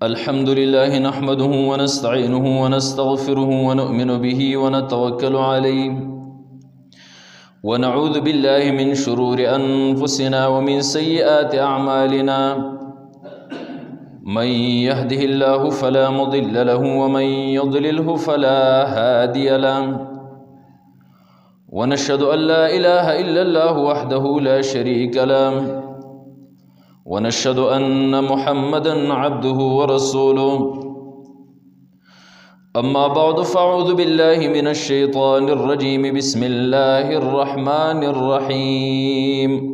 الحمد لله نحمده ونستعينه ونستغفره ونؤمن به ونتوكل عليه ونعوذ بالله من شرور أنفسنا ومن سيئات أعمالنا من يهده الله فلا مضل له ومن يضلله فلا هادي له ونشهد أن لا إله إلا الله وحده لا شريك له ونشهد أن محمدًا عبده ورسوله أما بعد فأعوذ بالله من الشيطان الرجيم بسم الله الرحمن الرحيم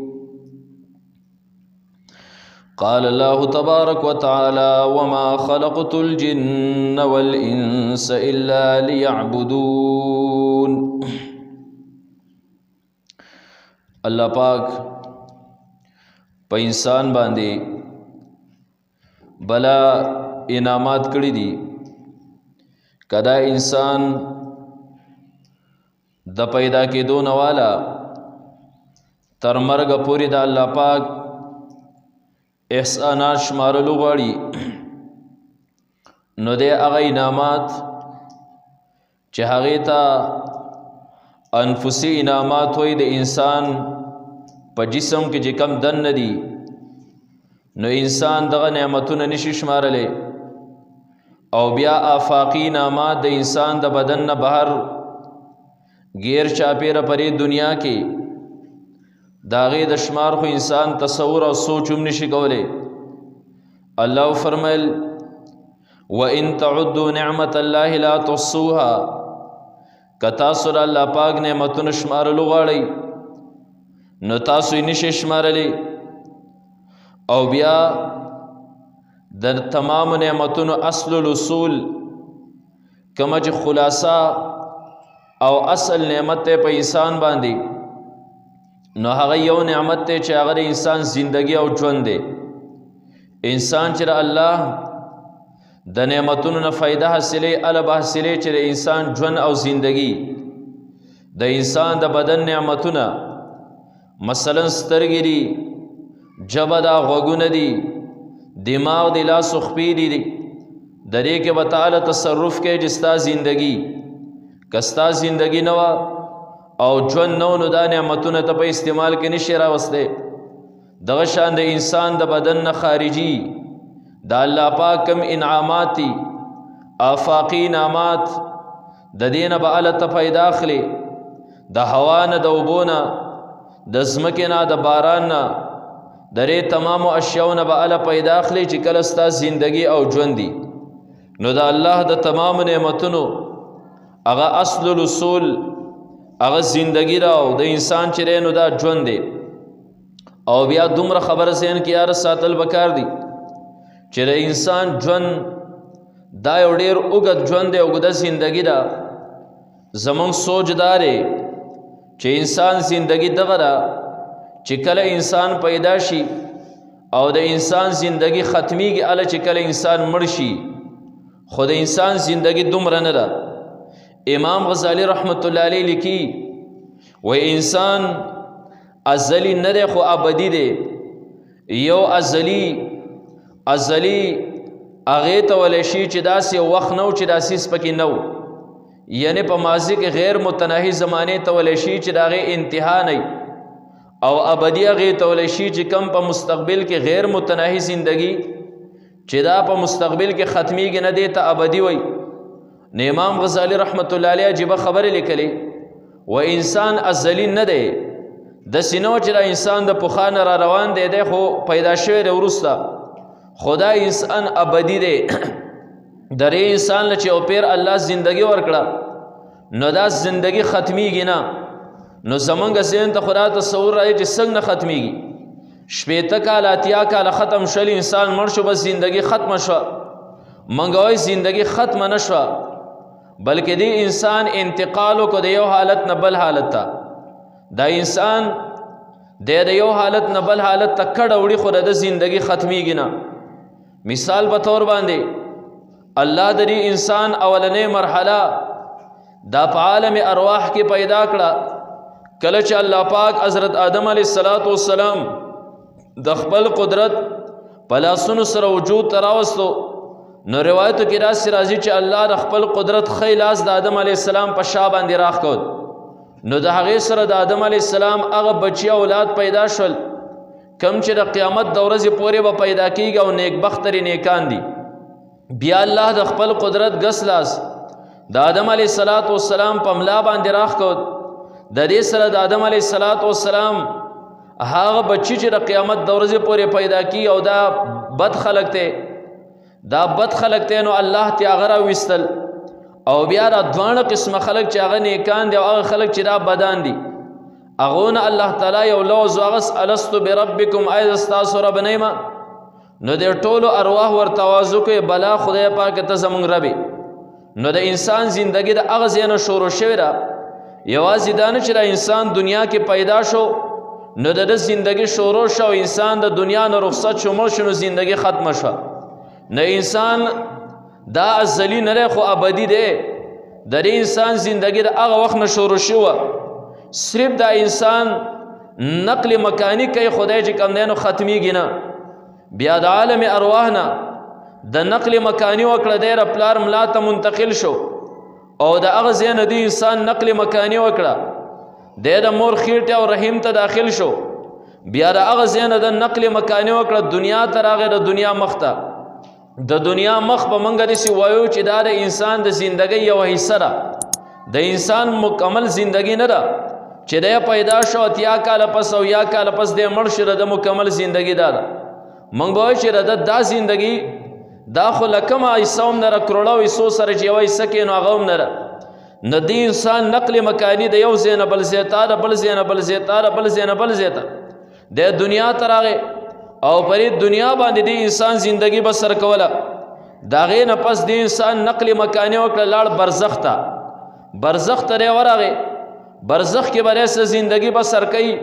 قال الله تبارك وتعالى وما خلقت الجن والإنس إلا ليعبدون الله پاک په انسان باندې بلا انعامات کړی دي کدا انسان د پیدا کېدو نه والا تر مرګ پورې د الله پاک احسانات شمارلو غواړي نو د هغه انعامات چې هغې ته انفسي انعامات وي د انسان په جسم کې چې کم دن ندي نو انسان دغه نعمتونه نشي شمارلی او بیا آفاقی نعمات د انسان د بدن نه بهر غیر چاپیره پرې دنیا کې د هغې د شمار خو انسان تصور او سوچ هم نشي کولی الله فرمیل وَإِن تَعُدُّوا نِعْمَةَ اللَّهِ لَا تُحْصُوهَا که تاسو د الله پاک نعمتونه شمارلو غواړئ نو تاسو یې نشئ شمارلی او بیا د تمام نعمتونو اصل الاصول کومه چې خلاصه او اصل نعمت دی په انسان باندې نو هغه یو نعمت دی چې هغه د انسان زندگی او ژوند دی انسان چې الله د نعمتونو نه فایده حاصلې اله به حاصلې چې د انسان ژوند او زندگی د انسان د بدن نعمتونه مثلا سترګې دي ژبه ده غوږونه دي دماغ دی لاس و خپې دي د دې کې به تعالی تصرف کوي چې ستا زندگی که ستا زندگی نه وه او ژوند نه نو دا نعمتونه ته په استعمال کې نشي راوستی دغه شان د انسان د بدن نه خارجي د الله پاک کم انعامات دي آفاقي انعامات د دې نه به الله ته پیدا اخلي د هوا نه د اوبو نه د ځمکې نه د باران نه د دې تمامو اشیاو نه به الله پیدا اخلي چې کله ستا زندگی او ژوند دي نو د الله د تمام نعمتونو هغه اصل الاصول هغه زندگی را او د انسان چې دی نو دا ژوند دی او بیا دومره خبره ذهن کې یاره ساتل پکار دي چې د انسان ژوند دا یو ډېر اوږد ژوند دی اوږده زندگی ده زمونږ سوچ دا دی چې انسان زندگی دغه ده چې کله انسان پیدا شي او د انسان زندگی ختمیږي اله چې کله انسان مړ شي خو د انسان زندگی دومره نه ده امام غزالی رحمت الله علیه لیکي و انسان ازلی نه دی خو ابدي دی یو ازلی هغې ته ولی شي چې داسې وخت نه و چې داسې سپکې نه و یعنی په ماضی کې غیر متناهی زمانه ته ولی شي چې د هغې انتها نه او ابدي هغې ته ولی شي چې کم په مستقبل کې غیر متناهی زندگی چې دا په مستقبل کې ختمیږي نه دی ته ابدي وي نو امام غزالی رحمت الله علیه عجیبه خبرې لیکلې و انسان ازلی نه دی داسې نه و چې دا انسان د پخوا نه را روان دی دی خو پیدا شوی دی وروسته خدا انسان ابدی دی در انسان له چې او پیر الله زندگی ورکړه نو دا زندگی ختمیږي نه نو زمونږ ذهن ته خدا تصور راځي چې څنګه ختمیږي شپېته کال اتیا کال ختم شل انسان مړ شو بس زندگی ختمه شوه موږ وایو زندگی ختمه نه شوه بلکې دی انسان انتقال وکړو د یو حالت نه بل حالت ته دا انسان د یو حالت نه بل حالت ته کډه وړي خو د زندگی ختمیږي نه مثال په طور باندې الله د دې انسان اولنې مرحله دا په عالم ارواح کې پیدا کړه کله چې الله پاک حضرت آدم علیه السلام د خپل قدرت په لاسونو سره وجود ته راوستو نو روایتو کې راځي چې الله د خپل قدرت خی لاس د آدم علیه السلام په شا باندې راښکود، نو د هغې سره د آدم علیه السلام هغه بچي اولاد پیدا شول کم چې د قیامت د ورځې پورې به پیدا کېږي او نیکبخترې نیکان دي. بیا الله د خپل قدرت ګس لاس د آدم علیه السلام په ملا باندې راښکود، د دې سره د آدم علیه السلام هغه بچی چې د قیامت د ورځې پورې پیدا کی او دا بد خلق ته نو الله ته هغه راویستل، او بیا را دوانه قسمه خلق چې هغه نیکان دي او هغه خلق چې دا بدان دي، هغونه الله تعالی یو لوز واغس الستو بربکم ایز استاسو رب نیما، نو د ټولو ارواح ورته آواز وکړي بلا خدای پاک ته زمونږ ربي. نو د انسان زندگی د هغه ځای نه شروع شوې ده، یوازې دا نه چې د انسان دنیا کې پیدا شو نو د زندگی شروع شو، انسان د دنیا نه رخصت شو مړ شو نو زندگی ختم شو. نه انسان دا ازلی نه خو ابدی دی، د انسان زندگی د هغه وخت نه شروع شو، صرف دا انسان نقل مکانی کوي خدای چې کم دی نو ختمیږي نه. بیا د عالم ارواح نه د نقل مکانی وکړه دی را پلار ملا ته منتقل شو، او د هغه ځای نه د انسان نقل مکانی وکړه د مور خیټه او رحم ته داخل شو، بیا د هغه ځای نه د نقل مکانی وکړه دنیا ته راغی، د دنیا مخ ته د دنیا مخ په منګه داسې وایو چې دا د انسان د زندګۍ یوه حصه ده، د انسان مکمل زندگی نه ده چې دی پیدا شو 80 کاله پس او 1 کاله پس دی مړ شو، د مکمل زندگی دا ده. موږ به وایو چې دا زندگی دا خو له کومه حصه هم نه ده، کروړو حصو سره چې یوه حصه کې نو هغه هم نه ده. نه دی انسان نقل مکانی د یو ځای نه بل ځای ته، د بل ځای نه بل ځای ته، د بل ځای نه بل ځای ته د دنیا ته راغی، او پرې دنیا باندې د انسان زندگی بسر کوله. د هغې نه پس د انسان نقل مکانی وکړه لاړ برزخ ته، برزخ ته دی ورغی، برزخ کې به دی څه زندگی بسر کوي،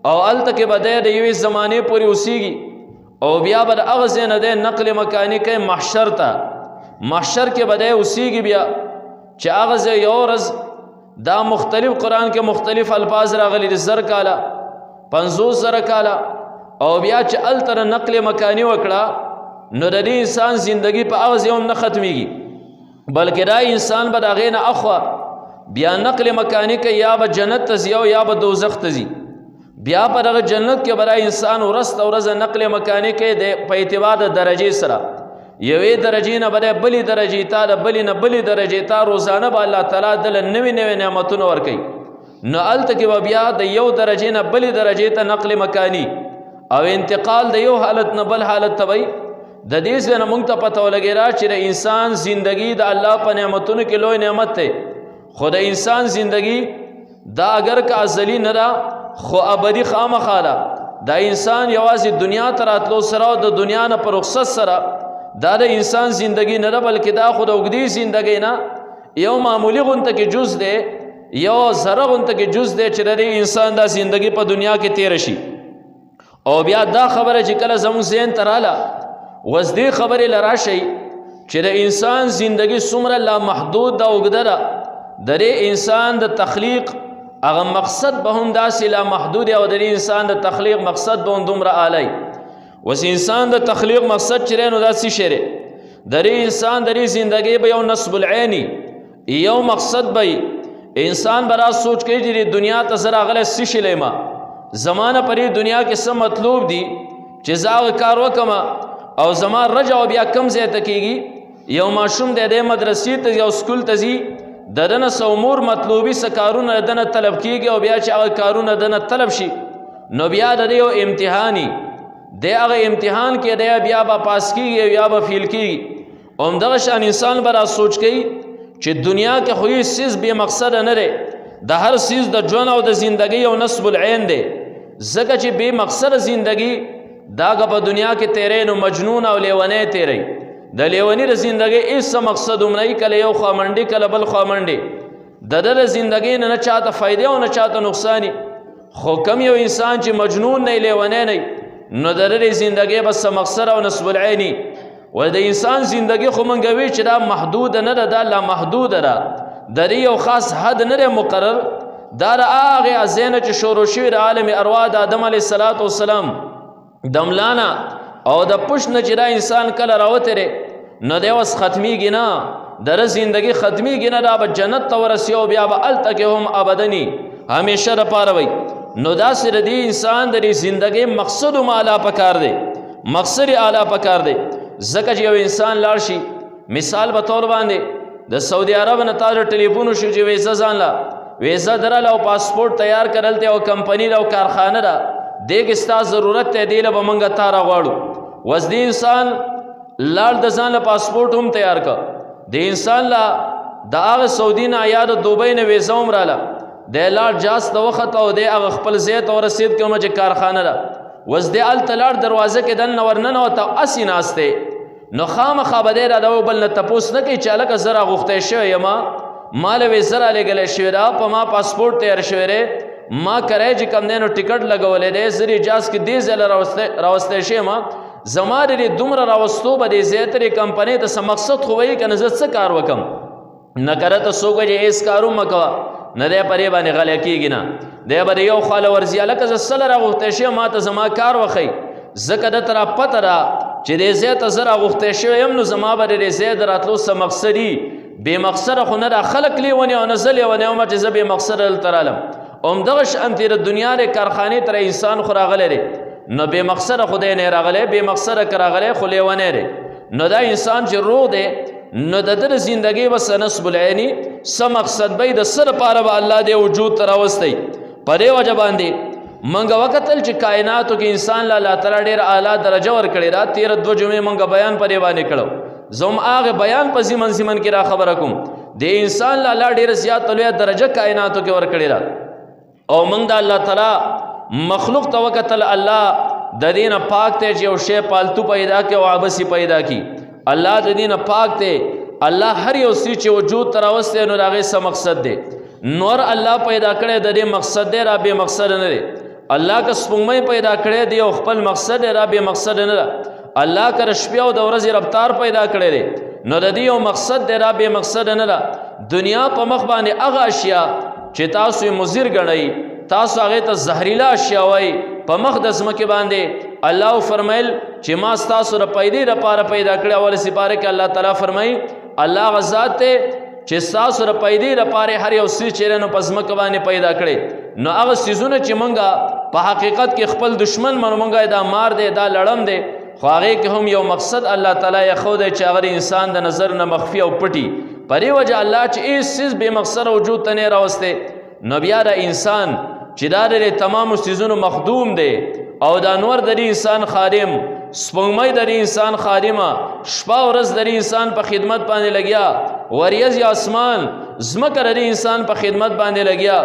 او هلته کې به دی د یوې زمانې پورې اوسیږي، او بیا به د هغه ځای نه دی نقل مکانی کوي محشر ته. محشر کې به دی اوسیږي بیا چې هغه ځای یو ورځ دا مختلف قرآن کې مختلف الفاظ راغلي دي، 1000 کاله 50,000 کاله، او بیا چې هلته نقل مکانی وکړه نو د دې انسان زندگی په هغه ځای هم نه ختمیږي، بلکې دا انسان به د هغې نه اخوا بیا نقل مکانی کوي، یا به جنت ته ځي او یا به دوزخ ته ځي. بیا په دغه جنت کې به دا انسان ورځ ته ورځ نقل مکانی کوي په اعتبار د درجې سره، یوې درجې نه به دی بلې درجې ته، د بلې نه بلې درجې ته روزانه به الله تعالی دله نوې نوې نعمتونه ورکوي. نو هلته کې به بیا د یو درجې نه بلې درجې ته نقل مکانی او انتقال د یو حالت نه بل حالت ته وي. د دې ځای نه موږ ته پته ولګېده چې د انسان زندگی د الله په نعمتونو کې لوی نعمت دی، خو د انسان زندگی دا اگر که ازلی نه ده خو ابدي خامخا ده. دا انسان یوازې دنیا ته راتلو سره او د دنیا نه په رخصت سره دا د انسان زندگی نه ده، بلکې دا خو د اوږدې زندګۍ نه یو معمولی غونته کې جز دی، یو ذره غونته کې جز دی چې د انسان دا زندگی په دنیا کې تیره شي. او بیا دا خبره چې کله زموږ ذهن ته راله وس دې خبرې له راشئ چې د انسان زندگی څومره لامحدود ده، اوږده ده، د دې انسان د تخلیق هغه مقصد به هم داسې لامحدود او د انسان د تخلیق مقصد به هم دومره اعلی. وس انسان د تخلیق مقصد چې دی نو دا څه شی دی؟ د دې انسان د دې زندګۍ به یو نصب العیني یو مقصد به انسان به را سوچ کوي چې دنیا ته زه راغلی څه شی لیما، زمانه پرې دنیا کې څه مطلوب دي چې زه هغه کار وکړم، او زما رجع بیا کم ځای ته کېږي. یو ماشوم دی دی مدرسې ته یا سکول ته ځي، د ده نه څه امور مطلوبي څه کارونه د نه طلب کېږي، او بیا چې هغه کارونه د نه طلب شي نو بیا د یو امتحاني دی، هغه امتحان کې دی بیا به پاس کېږي او یا به فیل کېږي. همدغه شان انسان به را سوچ کوي چې دنیا کې خو هېڅ څیز بې مقصده نه دی، د هر څیز د ژوند او د زندګۍ یو نصب العین دی، ځکه چې بې مقصده زندګي دا که په دنیا کې تیری نو مجنون او لیونی تیری. د لیوني د زندګۍ هېڅ مقصد هم نه، کله یو خوا منډې کله بل خوا منډې، د ده د زندګۍ نه چاته فایدې او نه چاته نقصاني. خو کم یو انسان چې مجنون نه لیونی نه نو د ده د زندګۍ به څه مقصد او نصب العیني. و د انسان زندگی خو منګه وی چې دا محدود نه ده، دا لامحدود ده، د یو خاص حد نه ده مقرر. دا د هغې ځای چې شروع شوي د عالم ارواح د آدم علیه السلام د ملانا او د پشت نه چې دا انسان کله راوتی دی نو دی اوس ختمیږي نه، د ده زندګي ختمیږي نه، دا به جنت ته ورسي او بیا به هلته کې هم ابدني همیشه دپاره وي. نو داسې د دې انسان د دې زندګۍ مقصد هم اعلی پکار دی، مقصد یې اعلی پکار دی. ځکه چې یو انسان لاړ شي، مثال په طور باندې د سعودي عرب نه تا د ټلیفون وشو چې ویزه ځان له ویزه درله او پاسپورټ تیار کړل ته او کمپني ده او کارخانه ده، دې کې ستا ضرورت دی، دې له به موږ تا راغواړو. اوس دې انسان لاړ د ځان له پاسپورټ هم تیار کړه، د انسان له د هغه سعودي نه یا د دوبۍ نه ویزه هم راله، دی لاړ جاس ته وخته او دی هغه خپل ځای ته ورسېد کومه چې کارخانه ده. اوس دی هلته لاړ دروازه کې دننه ورننوته هسې ناست دی، نو خامخا به دی را د بل نه تپوس نه کوي چې هلکه زه راغوښتی شوی یمه، ما له ویزه رالېږلی شوې ده، په ما پاسپورټ تیار شوی دی، ما کرای چې کوم دی نو ټکټ لګولی دی، زه دې جاز کې دې ځای له راوستی شوی یم، زما د دې دومره راوستو به دې ځای ته دې کمپنۍ ته څه مقصد خو وایي که نه زه څه کار وکړم. نه کره ته څوک وایي چې هېڅ کار هم مه کوه، نه دی په دې باندې غلی کېږي، نه دی به د یو خوا له ورځي هلکه زه څه له راغوښتی شوی ما ته زما کار وښیي، ځکه ده ته را پته ده چې دې ځای ته زه راغوښتی شوی یم، نو زما به د دې ځای د راتلو څه مقصد وي. بې مقصده خو نه ده خلک لیونی او نه زه لیونی وم چې زه بې مقصده دلته رالم. همدغه شانتې د دنیا د کارخانې تر انسان خو راغلی دی، نو بې مقصده خو دی نه راغلی، بې مقصده که راغلی خو لیونی دی. نو دا انسان چې روغ دی نو د ده د زندګۍ به څه نصب العیني څه مقصد به د څه لپاره به الله دې وجود ته راوستی. په دې وجه باندې موږ وکتل چې کائناتو کې انسان له الله تعالی ډېره اعلی درجه ورکړې ده. تېره 2 جمعې موږ بیان په دې باندې کړو، زه هم هغې بیان په ضمن کې را خبره کوم. د انسان له الله ډېره زیاته لویه درجه کائناتو کې ورکړې ده، او موږ د الله تعالی مخلوق ته وکتل، الله د دې نه پاک دی چې یو شی پالتو پیدا کړي او عبثي پیدا کړي. الله د دې نه پاک دی، الله هر یو څیز چې وجود ته راوستی نو د هغې څه مقصد دی. نور الله پیدا کړی د دې مقصد دی، را بې مقصده نه دی. الله که سپوږمۍ پیدا کړی دی او خپل مقصد دی، را بې مقصده نه ده. الله که د شپې او د ورځې رفتار پیدا کړی دی نو د دې یو مقصد دی، را بې مقصده نه ده. دنیا په مخ باندې هغه اشیا چې تاسو یې مضر ګڼئ، تاسو هغې ته زهریله اشیا وایي، په مخ د ځمکې باندې الله فرمیل چې ما ستاسو د پیدې دپاره پیدا کړی. اول سپاره کې الله تعالی فرمایي الله هغه ذات دی چې ستاسو د پیدې دپاره هر یو څیز چې دی نو په ځمکه باندې پیدا کړی. نو هغه څیزونه چې موږ په حقیقت کې خپل دشمن منو، موږ دا مار دی، دا لړم دی، خو هغې کې هم یو مقصد الله تعالی یې ښودی چې هغه د انسان د نظر نه مخفي او پټي. په دې وجه الله چې هېڅ څیز بې مقصده وجود ته نه راوستی، نو بیا د انسان چې دا د تمامو څیزونو مخدوم دی، او دا نور د انسان خادم، سپوږمۍ د انسان خادمه، شپه ورځ د انسان په خدمت باندې لګیا، وریځ یا اسمان ځمکه د انسان په خدمت باندې لګیا.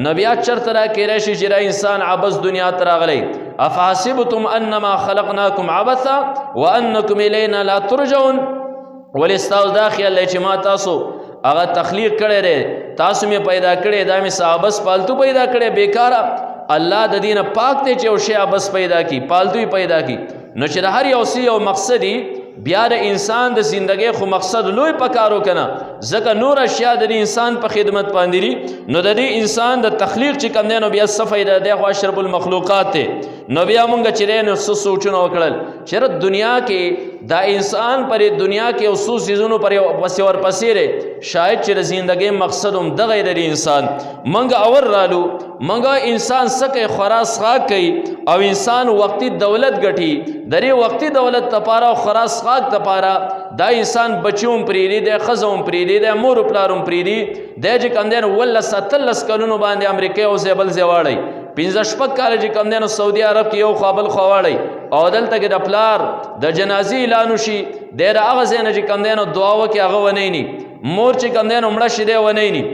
نو بیا چېرته راکېدی شي چې دا انسان عبث دنیا ته راغلی. افحسبتم انما خلقناکم عبثا وانکم الینا لا ترجعون. ولې ستاسو دا خیال دی چې ما تاسو هغه تخلیق کړی دی، تاسو مې پیدا کړی، دا مې څه عبث پالتو پیدا کړی بیکاره. الله د دې نه پاک دی چې یو شی عبث پیدا کړي، پالتو یې پیدا کړي. نو چې د هر یو څه یو مقصد بیا د انسان د زندګۍ خو مقصد لوی پکارو کنه، ځکه نور اشیا د انسان په خدمت باندې دي. نو د دې انسان د تخلیق چې کوم دی نو بیا څه فایده دی، خو اشرف المخلوقات دی. نو بیا مونږ چې دی نو څه سوچونه وکړل چې دنیا کې دا انسان پر دنیا کې یو څو څیزونو پر پسې ورپسې دی، شاید چې د زندګۍ مقصد هم دغه دی د انسان. مونږ اور رالو، مونږ انسان څه کوي، خوراک څښاک کوي، او انسان وقتی دولت ګټي. د دې وقتی دولت دپاره او خوراک څښاک دپاره دا انسان بچي هم پرېږدي دی، ښځه هم پرېږدي دی، مور و پلار هم پرېږدي دی. چې کوم دی نو 18 کلونو باندې امریکا او ځای بل ځای واړئ، 15 کاله چې کوم دی نو سعودي عرب کې یو خوا بل خوا واړئ، او دلته کې د پلار د جنازې اعلان وشي، دی د هغه ځای نه چې کوم دی نو دعا وکړي هغه ونه یې ني، مور چې کوم دی نو مړه شي دی ونه یې ني.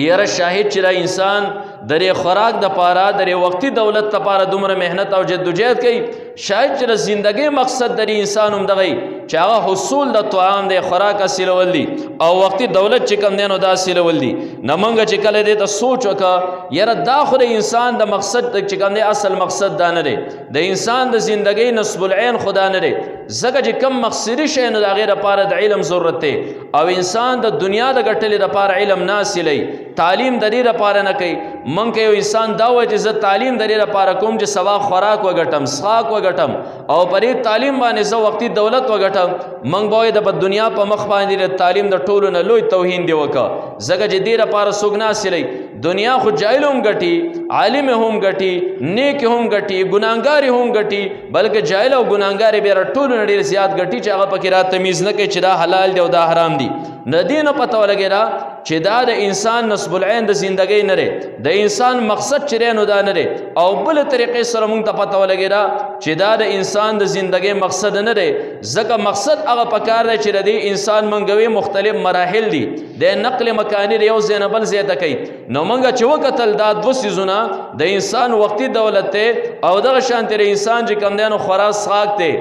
یاره شاهد چې دا انسان د دې خوراک دپاره د دې وقتي دولت دپاره دومره محنت او جدوجہد کوي، شاید چې د زندګۍ مقصد د دې انسان هم دغه چې هغه حصول د طعام دی، خوراک حاصلول دي، او وقتي دولت چې کوم دی نو دا حاصلول دي. نه موږ چې کله دې ته سوچ وکړه یاره دا خو د انسان د مقصد چې کوم دی اصل مقصد دا نه دی، د انسان د زندګۍ نصب العین خو دا نه دی. ځکه چې کم مقصدي شی نو د هغې دپاره د علم ضرورت دی، او انسان د دنیا د ګټلې دپاره علم نه حاصلوي، تعلیم د دې دپاره نه کوي. موږ که یو انسان دا وایي چې زه تعلیم د دې دپاره کوم چې سبا خوراک وګټم، څښاک وګټم، وګټم او پرې تعلیم باندې زه وقتی دولت وګټم موږ به د دنیا په مخ باندې د تعلیم د ټولو نه لوی توهین دی وکړه ځکه چې دې لپاره څوک ناستلی دنیا خو جاهل هم ګټي عالم هم ګټي نیک هم ګټي ګناهګار هم ګټي بلکې جاهل او ګناهګار بیا ټولو نه ډېر زیات ګټي چې هغه پکې را تمیز نه کوي چې دا حلال دی او دا حرام دی نه دې نه پته ولګي را چې دا د انسان نصب العین د زندګۍ نه دی د انسان مقصد چې نو دا نه دی او بل طریقې سره مونږ ته پته ولګي را چې دا د انسان د زندګۍ مقصد نه دی ځکه مقصد هغه پکار دی چې د انسان منګوي مختلف مراحل دي د نقل مکانی یو ځای نه بل ځای ته کوي نو مونږ چې وکتل دا دوه څیزونه د انسان وقتی دولت دی او دغه شانتې د انسان چې کوم دی نو خوراک څښاک دی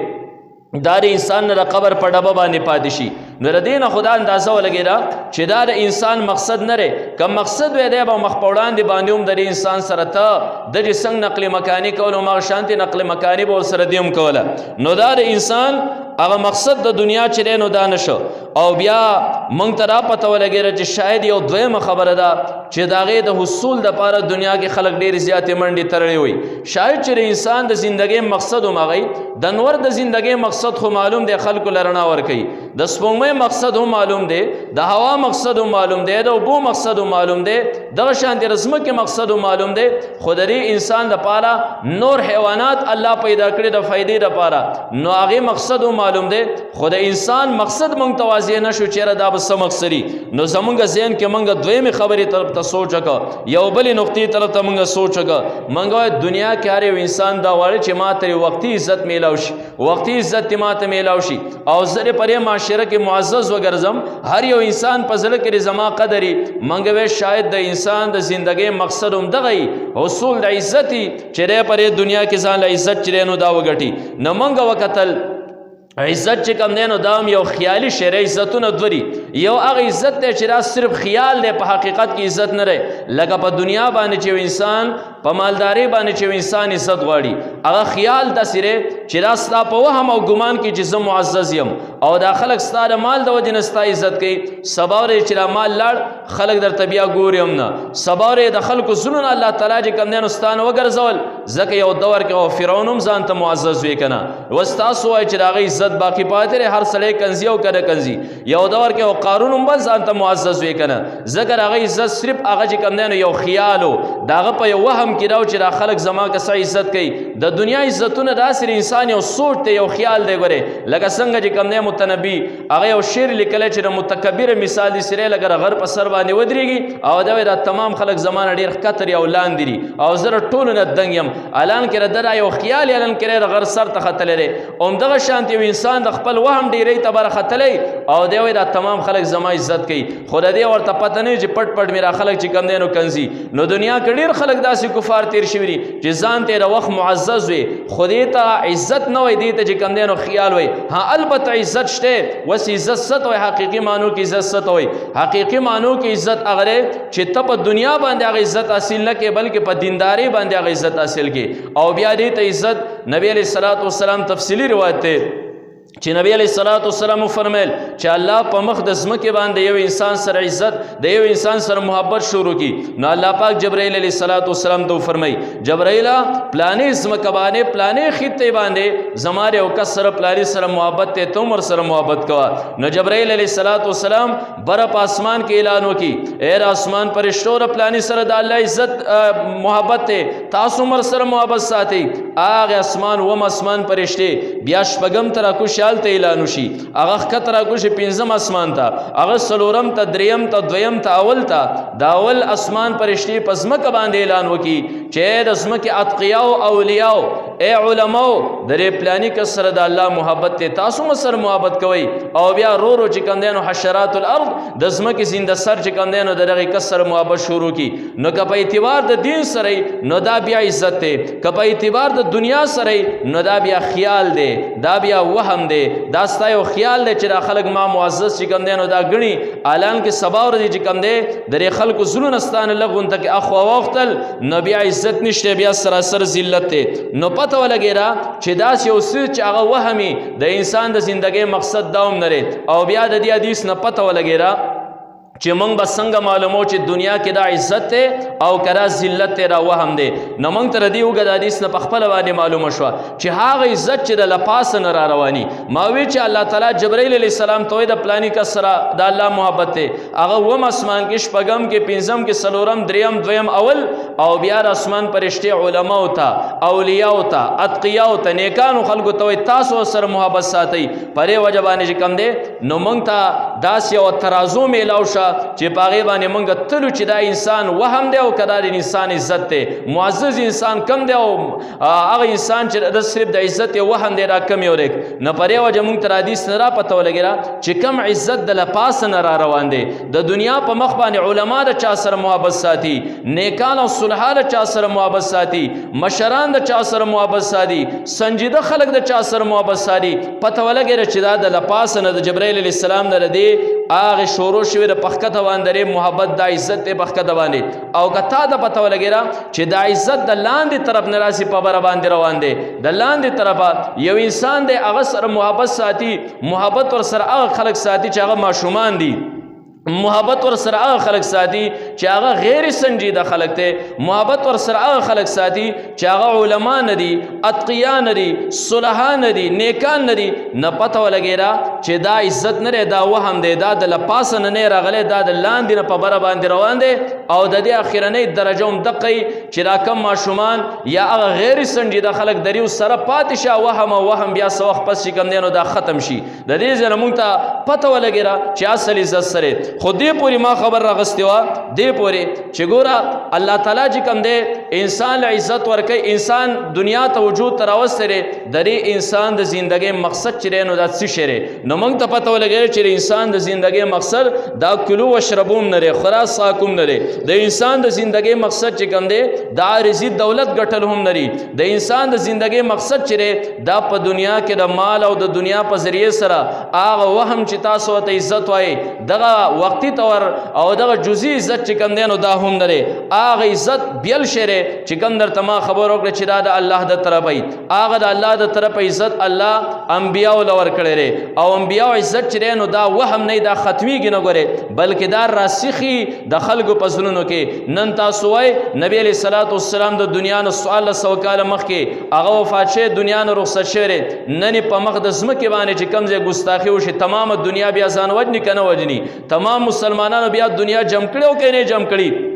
دا د انسان نه د قبر په ډبه باندې پاتې شي نو د دې نه خدا اندازه ولګي را چې دا د انسان مقصد نه دی که مقصد وی دی به مخ په وړاندې باندې هم د انسان سره ته د چې څنګه نقل مکاني کول او هغه شانتې نقل مکاني به ورسره دې هم کوله نو دا د انسان هغه مقصد د دنیا چې دی نو دا نشو او بیا موږ ته را پته ولګېده چې شاید یو دویمه خبره ده چې د هغې د حصول دپاره دنیا کې خلک ډېرې زیاتې منډې تړلې وي شاید چې د انسان د زندګۍ مقصد هم هغی د نور د زندګۍ مقصد خو معلوم دی خلکو له رڼا ورکوي د سپوږمۍ مقصد هم معلوم دی د هوا مقصد هم معلوم دی د اوبو مقصد هم معلوم دی دغه شانتې د ځمکې مقصد هم معلوم دی خو د دې انسان دپاره نور حیوانات الله پیدا کړي د فایدې دپاره نو هغې مقصد هم معلوم دی خو د انسان مقصد موږ ته واضح نه شو چېرې دا به څه مقصدي نو زمونږ ذهن کې موږ دویمې خبرې طرف ته سوچ وکړه یو بلې نقطې طرف ته موږ سوچ وکړه موږ وایو دنیا کې هر یو انسان دا غواړي چې ما ته وقتي عزت میلاو شي وقتي عزت ما ته میلاو شي او زه دې په دې معاشره کې معزز وګرځم هر یو انسان په زړه کې زما قدري موږ وایو شاید د انسان د زندګۍ مقصد هم دغه حصول د عزت چې دی په دې دنیا کې ځان له عزت چې دی نو دا وګټي نو موږ وکتل عزت چې کوم دی نو دا هم یو خیالي شی دی عزتونه دوه دي یو هغه عزت دی چې دا صرف خیال دی په حقیقت کې عزت نه دی لکه په دنیا باندې چې انسان په مالداري باندې چې انسان عزت غواړي هغه خیال داسې دی چې دا ستا په وهم او ګمان کې چې زه معزز یم او دا خلک ستا د مال د وجې نه ستا عزت کوي سبا ورځ چې دا مال لاړ خلک درته بیا ګوري هم نه سبا ورځ د خلکو زړونه الله تعالی چې کوم دی نو ستا نه وګرځول ځکه یو دور کې او فرعون هم ځان ته معزز وی که نه اوس تاسو وایئ چې د هغه عزت باقی پاتې دی هر سړی کنځي او که نه کنځي یو دور کې او قارون هم بل ځان ته معزز وی که نه ځکه د هغه عزت صرف هغه چې کوم دی نو یو خیال و د هغه په یو وهم کې راو چې دا خلک زما که څه عزت کوي د دنیا عزتونه داسې انسان یو سوچ دی یو خیال دی ګورې لکه څنګه چې کوم دی متنبي هغه یو شعر لیکلی چې د متکبره مثال دي سری لکه د غر په سر باندې ودرېږي او دا دا تمام خلک زما نه ډېر ښکته او لاندې دي او زه د ټولو نه دنګ یم الان کې د دا یو خیال الان کې د غر سر ته ختلی دی همدغه شانت یو انسان د خپل وهم ډېرۍ ته بره ختلی او دی وایي دا تمام خلک زما عزت کوي خو د دې ورته پته نه چې پټ پټ مې را خلک چې کوم دی نو کنځي نو دنیا کې ډېر خلک داسې کفار تیر شوي دي چې ځان ته د وخت معزز وي خو دې ته عزت نه وایي دې ته چې کوم دی نو خیال وایي ها البته عزت شته وس عزت ست وایي حقیقي معنو کې عزت ست وایي حقیقي معنو کې عزت هغه چې ته په دنیا باندې هغه عزت حاصل نه کې بلکې په دینداري باندې هغه عزت حاصل کې او بیا دې ته عزت نبی علیه الصلاۃ والسلام تفصیلی روایت ده چې نبی علیه الصلاۃ والسلام فرمایل چې الله په مخ د ځمکې باندې یو انسان سره عزت د یو انسان سره محبت شروع کی نو الله پاک جبرائیل علیه الصلاۃ والسلام ته فرمای جبرائیل پلانې ځمکه باندې پلانې خطې باندې زماره او کس سره پلانې سره محبت ته تم ور سره محبت کوا نو جبرائیل علیه الصلاۃ والسلام بر په اسمان کې اعلان وکي اے اسمان پرشتو ر پلانې سره د الله عزت محبت ته تاسو مر سره محبت ساتي هغه اسمان و اسمان پرشته بیا شپږم تر کو شال ته اعلان وشي هغه خطر کو شي پنځم اسمان ته هغه سلورم ته دریم ته دویم ته اول ته دا اول اسمان پرشتي پزمک باندې اعلان وکي چې د اسمک اتقیا او اولیاء اے علماء درې پلانې کسر د الله محبت ته تاسو سره محبت کوي او بیا رو رو چې کندنو حشرات الارض د اسمک زنده سر چې کندنو دغه کسر محبت شروع کی نو که په اعتبار د دین سره نو دا بیا عزت ته که په اعتبار د دنیا سره نو دا بیا خیال دی دا بیا وهم دی دا ستا یو خیال دی چې دا خلک ما معزز چې کوم دی نو دا ګڼي الان کې سبا ورځې چې کوم دی درې خلکو زړونه ستانه لغون ته کې اخوا واوښتل نو بیا عزت نشته بیا سراسر ذلت دی نو پته ولګی را چې داسې یو څه چې هغه وهمي د انسان د زندګۍ مقصد دا هم نه او بیا د دې حدیث نه پته ولګی را چې مونږ به څنګه معلومو چې دنیا کې دا عزت ته او کرا ذلت ته را وهم دی. نو مونږ تر دې وګد حدیث نه په خپل باندې معلومه شو چې هغه عزت چې د لپاس نه را رواني. ما وی چې الله تعالی جبرائیل علیه السلام ته د پلانی کا سره د الله محبت ته هغه وم اسمان کې شپږم کې پنځم کې سلورم دریم دویم اول او بیا د اسمان پرشته علما او ته اولیاء او ته اتقیا او ته نیکانو خلکو ته تاسو سره محبت ساتي پرې وجبانه چې کم دی. نو مونږ ته داس یو ترازو میلاو شه چې پاغه باندې مونږ تلو چې دا انسان وهم دی او کدا د انسان عزت ته معزز انسان کم دی او هغه انسان چې د صرف د عزت یو وهم دی را کم یو ریک نه پرې وجه مونږ تر حدیث نه را پته ولګیرا چې کم عزت د لپاس نه را روان دی. د دنیا په مخ باندې علما د چا سره محبت ساتي، نیکان او صالحان د چا سره محبت ساتي، مشران د چا سره محبت ساتي، سنجیده خلق د چا سره محبت ساتي. پته ولګیرا چې دا د لپاس نه د جبرائیل علیه السلام نه دی هغه شروع شوی د پخکته باندې محبت د عزت ته پخکته باندې او کته د پته ولګیرا چې د عزت د لاندې طرف نه راسي په بر باندې روان دی. د لاندې طرفه یو انسان دی هغه سره محبت ساتي، محبت ور سره هغه خلق ساتي چې هغه ماشومان دي، محبت ور سره هغه خلق ساتي چې هغه غیر سنجیده خلق ته، محبت ور سره هغه خلق ساتي چې هغه علما نه دي، اتقیا نه دي، صلحا نه دي، نیکان نه دي. نه پته ولګیرا چې دا عزت نه دا وهم دی، دا د لپاس نه راغلی، دا د لاندې نه په بره باندې روان دی او د دې اخرنۍ درجه هم دقی چې را کم ماشومان یا هغه غیر سنجیده خلق دریو سره پاتې شه وهم او وهم بیا څه وخت پس چې کم دی نو دا ختم شي. د دې ځنه مونږ ته پته ولګیرا چې اصل عزت سره خو دې پوری ما خبر راغستی وا دې پوری چې ګوره الله تعالی چې کوم دی انسان له عزت ورکي، انسان دنیا ته وجود تر اوسره د دې انسان د ژوندۍ مقصد چې نو دا څه شری. نو موږ ته پته ولګی چې انسان د ژوندۍ مقصد دا کلو وشربوم نه لري، خلاص ساکوم نه لري. د انسان د ژوندۍ مقصد چې کوم دی دا عارضی دولت ګټل هم نه لري. د انسان د ژوندۍ مقصد چې دا په دنیا کې د مال او د دنیا په ذریعه سره هغه وهم چې تاسو ته عزت وای دغه وقتی تور او دغه جزئی عزت چې کوم دی نو دا هم لري. هغه عزت بیل شری چې کوم در تما خبر وکړه چې دا د الله د طرفه ای، هغه د الله د طرفه عزت الله انبیاء ولور کړي او انبیاء عزت چې نو دا وهم نه دا ختمیږي نه ګوره بلکې دا راسخي د خلکو په زړونو کې. نن تاسو وای نبی علیہ الصلوۃ والسلام د دنیا نو سوال سو کال مخکې هغه وفات شه، دنیا نو رخصت شوه، نن په مقدس مکه باندې چې کمزې ګستاخی وشي تمام دنیا بیا ځان وجنی کنه وجنی، تمام مسلمانانو بیا دنیا جمع کړي او کنه جمع کړي.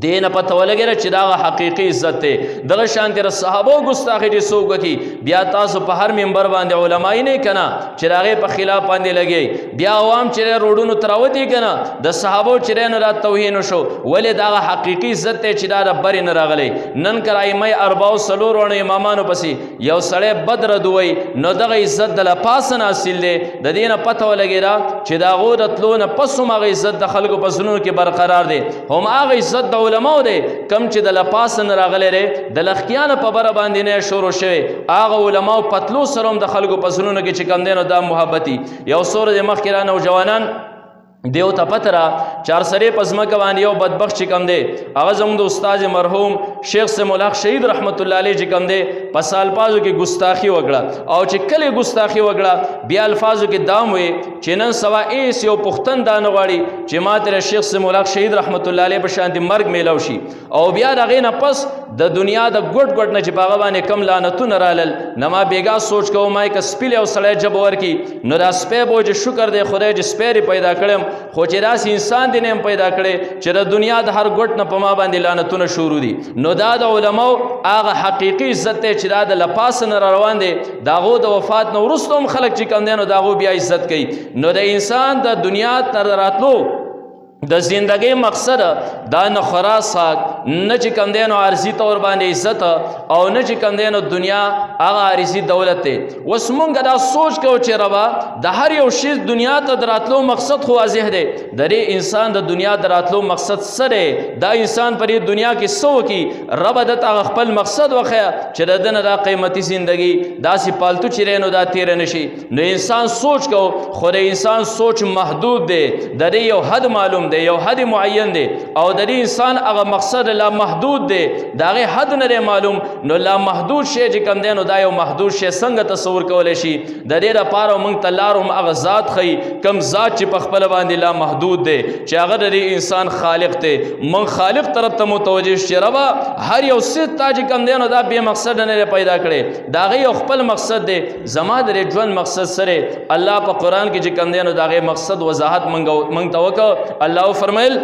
دین پته ولګره چې دا حقیقي عزت ته دغه شان تر صحابه ګستاخی دي سوګ کی بیا تاسو په هر منبر باندې علماي نه کنا چې راغه په خلاف باندې لګي، بیا عوام چې روډونو تراوتی کنا د صحابه چې نه را توهین شو ولې دا حقیقي عزت ته چې دا ربر نه راغلی. نن کرای مې 44 ورونه امامانو پسې یو سړی بدر دوی نو دغه عزت د لپاسن حاصل دی. د دینه پته ولګیرا چې دا غوډتلونه پسو مغه عزت د خلکو په زړونو کې برقرار دی. هم هغه عزت علماء دی کم چې د لپاس نه راغلی ری د لخکیان په بره باندې نه شروع شوی. هغه علماء پتلو سره د خلکو په زړونو کې چې کم دی نو دا محبتي یو سور د مخکې را نوجوانان دیو ته پتره چار سره پزمکه باندې یو بدبخت چې کم دی هغه زموږ د استاد مرحوم شیخ سیم الحق شهید رحمت الله علیه چې کم دی په سال پازو کې ګستاخی وکړه او چې کله ګستاخی وکړه بیا الفاظو کې دام وي چې نن سوا ایس یو پختن دان غواړي چې ماته شیخ سیم الحق شهید رحمت الله علیه په شان دي مرګ میلاو شي او بیا دغه نه پس د دنیا د ګډ ګډ نه چې باغ باندې کم لعنتونه رالل نما بیګا سوچ کوم مای ک سپیل او سړی جب ورکی نو را سپې بوج شکر دی خدای چې سپېری پیدا کړم خو چې راس انسان دی نه پیدا کړي چې د دنیا د هر ګټ نه په ما باندې لعنتونه شروع دي. نو دا د علماء هغه حقيقي عزت ته چې دا د لپاس نه روان دي داغو د وفات نو ورستم خلک چې کم دي نو داغو بیا عزت کوي. نو د انسان د دنیا تر راتلو د زندگی مقصد دا نه خراساک نه چې کم دی نو عارضی طور باندې عزت او نه چې کم دی نو دنیا هغه عارضی دولت دی. اوس مونږ دا سوچ کوو چې ربا د هر یو شی دنیا ته دراتلو مقصد خو واضح دی. د دې انسان د دنیا دراتلو مقصد سره دا انسان پر دنیا کې سو کی رب د خپل مقصد وخیا چې د دنیا د قیمتي زندگی داسې پالتو چې نو دا تیر نشي. نو انسان سوچ کو خو د انسان سوچ محدود دی، د دې یو حد معلوم دی، یو حد معین دی او د دې انسان هغه مقصد لا محدود دی داغه حد نه معلوم نو لا محدود شی چې کم دی نو دا یو محدود شی څنګه تصور کولی شي د دې لپاره موږ ته لار هم هغه ذات ښیي کم ذات چې په خپله باندې لا محدود دی چې هغه د دې انسان خالق دی موږ خالق طرف ته متوجه شي ربا هر یو څه تا چې کم دی نو دا بې مقصده نه پیدا کړی د هغې یو خپل مقصد دی زما د دې ژوند مقصد سره الله په قرآن کې چې کم دی نو د هغې مقصد وضاحت موږ ته وکړه الله فرمیل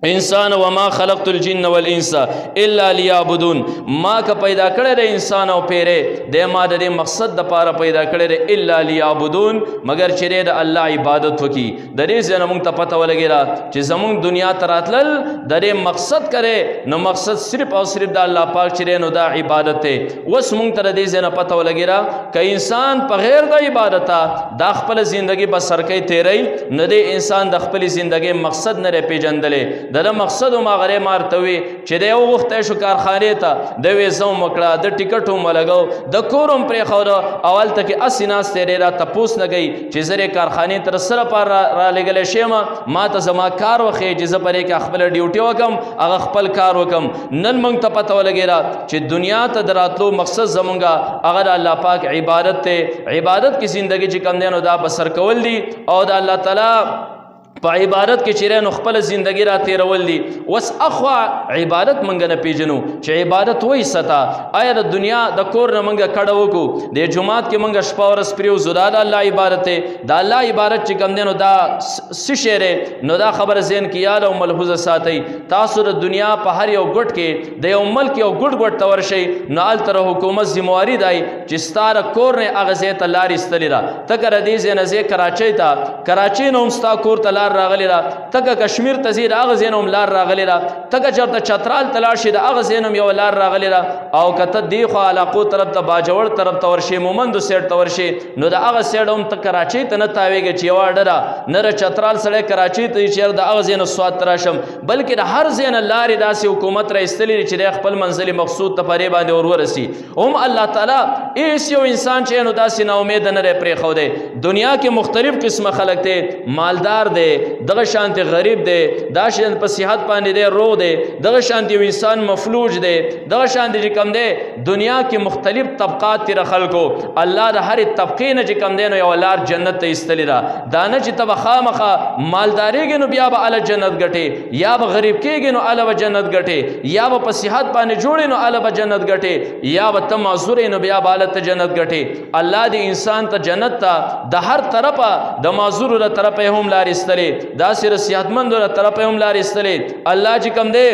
انسان وما خلقت الجن والانس الا ليعبدون ما که پیدا کړی د انسان او پیره د ما د مقصد د پاره پیدا کړی د الا ليعبدون مگر چې د الله عبادت وکي د دې ځنه موږ ته پته ولګیرا چې زموږ دنیا ته راتلل د دې مقصد کرے نو مقصد صرف او صرف د الله پاک چې نو دا عبادت ته وس موږ ته د دې ځنه پته ولګیرا ک انسان په غیر د عبادت د خپل ژوندۍ بسر کوي تیری نه د انسان د خپل ژوندۍ مقصد نه پیژندلې د مقصد ما غره مارتوي چې د یو وخت شو کارخانه ته د وېزو مکړه د ټیکټو ملګاو د کورم پرې خور اول ته کې اسیناس تیرې را تپوس نه گئی چې زره کارخانه تر سره پر را لګل شیما ما ته زما کار وخی چې ز پرې کې خپل ډیوټي وکم هغه خپل کار وکم نن مونږ ته پته ولګیرا چې دنیا ته دراتلو مقصد زمونږه هغه الله پاک عبادت ته عبادت کی زندگی چې کم دینو دا بسر کول دي او د الله تعالی په عبادت کې چیرې نو خپل ژوندۍ را تیرول دي وس اخوا عبادت منګ نه پیژنو چې عبادت وای ستا آیا د دنیا د کور نه منګ کډه وکړو د جمعات کې منګ شپه ورځ پریو زدا د الله عبادت د الله عبادت چې کم دینو دا سشره نو دا خبر ذهن کې یاد او ملحوظه ساتي تاسو د دنیا په هر یو ګټ کې د یو ملک یو ګټ تور شي نو ال تر حکومت ذمہواری دی چې ستاره کور نه اغزه ته لار استلی را تکر دې زنه کراچۍ ته کراچۍ نو مستا کور ته راغلی را تک کشمیر تزید اغه زینوم لار راغلی را تک چرته چترال تلاشي د اغه زینوم یو لار راغلی را او کته دی خو علاقو طرف ته باجوړ طرف ته ورشي مومند سیټ ته ورشي نو د اغه سیټوم ته کراچۍ ته نه تاویږي چې یو ډره نه چترال سره کراچۍ ته چیر د اغه زینو سواد تراشم بلکې د هر زین لار داسې حکومت را استلی چې خپل منزل مقصود ته پرې باندې ورورسي هم الله تعالی ایس یو انسان چې نو داسې نا امید نه پرې خو دی دنیا کې مختلف قسمه خلق ته مالدار دی دغه شانت غریب دی دا شانت په صحت باندې دی روغ دی دغه شانت یو انسان مفلوج دی دغه شانت چې کم دی دنیا کې مختلف طبقات تیر خلکو الله د هر طبقې نه چې کم دی نو یو لار جنت ته استلی را دا نه چې تب خامخه مالداریږي نو بیا به ال جنت ګټي یا به غریب کېږي نو ال به جنت ګټي یا به په صحت باندې جوړي نو ال به جنت ګټي یا به تم معذور نو بیا به ال ته جنت ګټي الله دې انسان ته جنت ته د هر طرفه د معذور له طرفه هم لار استلی دا سره صحتمند له طرفه هم لار استلی الله چې کم دی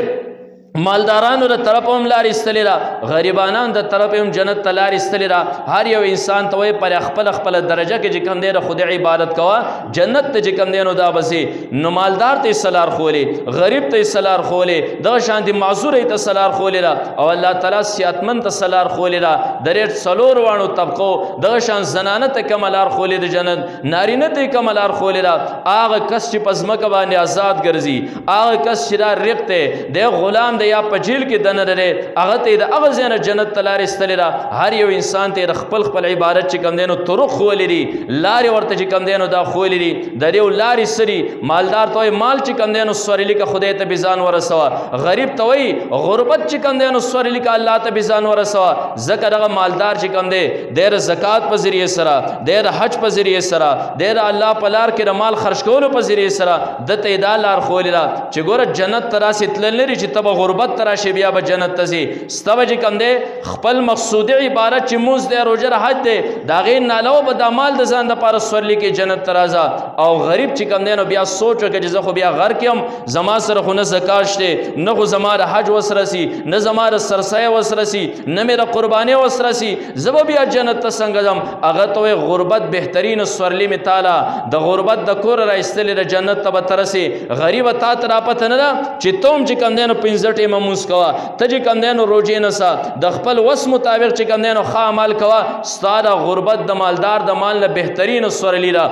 مالدارانو د طرف هم لار استلی را غریبانان د طرف هم جنت ته لار استلی را هر یو انسان ته پر خپل خپل درجه کې چې کم دی د خدای عبادت کوا جنت ته چې کم دی نو دا بسي نو مالدار ته سلار خولې غریب ته سلار خولې د شان دي معذور ته سلار خولې را او الله تعالی صحتمند ته سلار خولې را درې څلور وانو طبقو د شان زنانه ته کملار خولې د جنت نارینه ته کملار خولې را هغه کس چې پزمکه باندې آزاد ګرځي هغه کس چې را رقته د غلام یا په جیل کې دنه لري هغه ته د هغه زنه جنت تلار استلی را هر یو انسان ته خپل خپل عبادت چې کم دینو طرق ولري لاري ورته چې کم دینو دا خولري د یو لاري سری مالدار ته مال چې کم دینو سورلی کا خدای ته بيزان ورسوا غریب ته وي غربت چې کم دینو سورلی کا الله ته بيزان ورسوا زکه دغه مالدار چې کم دی د زکات په ذریعہ سره د حج په ذریعہ سره د الله په لار کې مال خرج کولو په ذریعہ سره د ته دا لار خولرا چې ګوره جنت تراسه تلل لري چې تب غربت تراشی بیا به جنت تزي ستوج کم دی خپل مقصود عبارت چې موز دی روزه حج دی دا غیر نالو به د مال د ځان د پاره سورلی کې جنت ترازا او غریب چې کم دی نو بیا سوچ وکړي چې زه خو بیا غر کېم زما سره خو نه زکات شته نه خو زما د حج وسرسي نه زما د سرسایه وسرسي نه مې د قرباني وسرسي زه بیا جنت ته څنګه ځم هغه ته غربت بهترین سورلی می تعالی د غربت د کور را استل د جنت ته ترسي غریب تا تر پته نه چې توم چې کم دی نو 15 مموس کوا ته چې کم دینو روجې نسا د خپل وس مطابق چې کم دینو ښه عمل کوا ستاره غربت د مالدار د مال نه بهترین سورلی را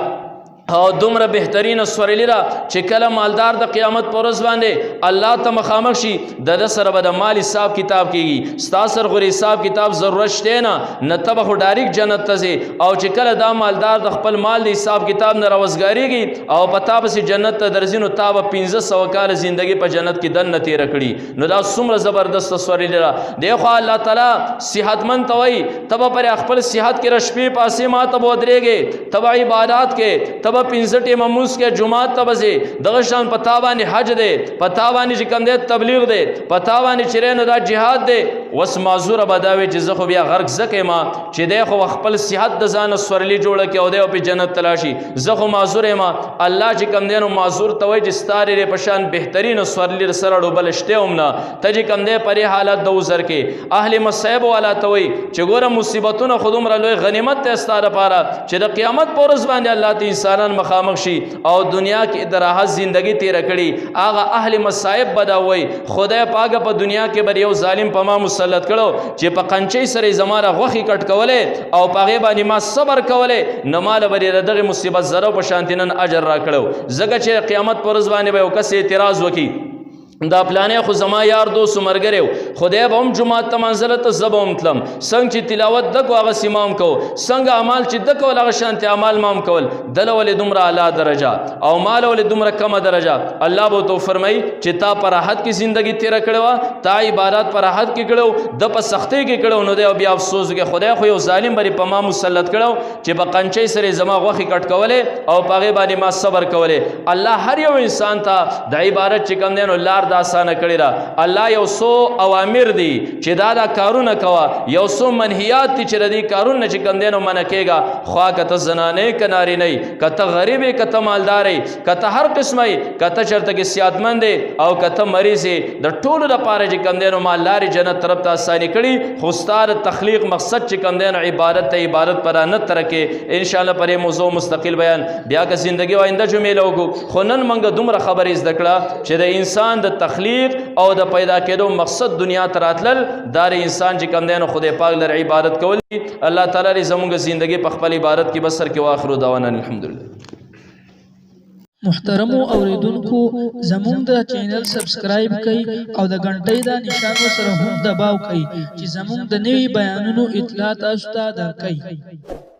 او دومره بهترین سورلی را چې کله مالدار د قیامت پر ورځ باندې الله ته مخامخ شي د سره به د مال حساب کتاب کیږي ستا سره غو حساب کتاب ضرورت شته نه ته به ډایرک جنت ته ځې او چې کله دا مالدار د خپل مال د حساب کتاب نه راوزګاریږي او پتا به جنت ته درځي نو تا به 1500 کال زندگی په جنت کې دنه تیر کړي نو دا څومره زبردست سورلی را دیخو الله تعالی صحتمند توي تب پر خپل صحت کې رشپې پاسې ما ته ودرېږي تب عبادت کې تب 65 مموس کے جماعت تبزے دغشان پتاوانی حج دے پتاوانی جکم دے تبلیغ دے پتاوانی چرین دا جہاد دے وس معذور بداوی چې زخو بیا غرق زکه ما چې دی خو خپل صحت د ځان سورلی جوړه کې او دی په جنت تلاشي زخو معذور ما الله چې کم دینو معذور توي چې ستاره ری پشان بهترین سورلی سره ډوبل شته اومنا ته چې کم دی پرې حالت د وزر کې اهل مصیب والا توي چې ګوره مصیبتونه خودم را لوی غنیمت ته ستاره پاره چې د قیامت پر ورځ باندې الله ته انسانان مخامخ شي او دنیا کې د راحت زندگی تیر کړي هغه اهل مصائب بداوي خدای پاک په دنیا کې بر یو ظالم په ما مسلط کړو چې په قنچي سره زماره غوخي کټ کوله او په غیبه ما صبر کوله نه مال بر دغه مصیبت زره په شانتینن اجر را کړو زګه چې قیامت پر ورځ باندې به کس اعتراض وکي دا پلانې خو زما یار دوست مرګره خدای به هم جمعه ته منزله ته زبوم تلم څنګه چې تلاوت د کو هغه سیمام کو څنګه اعمال چې د کو هغه شانتي اعمال مام کول دل ول دومره اعلی درجه او مال ول دومره کم درجه الله به تو فرمای چې تا پر راحت کی زندگی تیر کړو تا عبادت پر راحت کې کړو د په سختۍ کې کړو نو دی بیا افسوس کې خدای خو یو ظالم بری په ما مسلط کړو چې په قنچي سره زما غوخي کټ کوله او پاغه باندې ما صبر کوله الله هر یو انسان ته د عبادت چې کم دینو لار آسانه کړی را الله یو سو اوامر دی چې دا کارونه کوا یو سو منهیات دي چې ردی کارونه چې کم دینو منع کېږي خوا کته زنانه کناری نه کته غریب کته مالدار کته هر قسمه کته چرته کې سیادمند او کته مریض د ټولو لپاره چې کم دینو مالدار جنت طرف ته آسانی کړي خو ستار تخلیق مقصد چې کم دینو عبادت ته عبادت پر نه ترکه ان شاء الله پر موضوع مستقل بیان بیا که زندگی وینده جمعه لوګو خو نن منګه دومره خبرې زده کړه چې د انسان د تخلیق او د پیدا کېدو مقصد دنیا تراتل دار انسان چې کم دینو خدای پاک لر عبادت کول الله تعالی ری زموږ زندگی په خپل عبادت کې بسر کې واخر دعوانا الحمدلله محترم اوریدونکو زموږ د چینل سبسکرایب کړئ او د غنټۍ د نشان سره هم دباو کړئ چې زموږ د نوي بیانونو اطلاع تاسو ته درکړي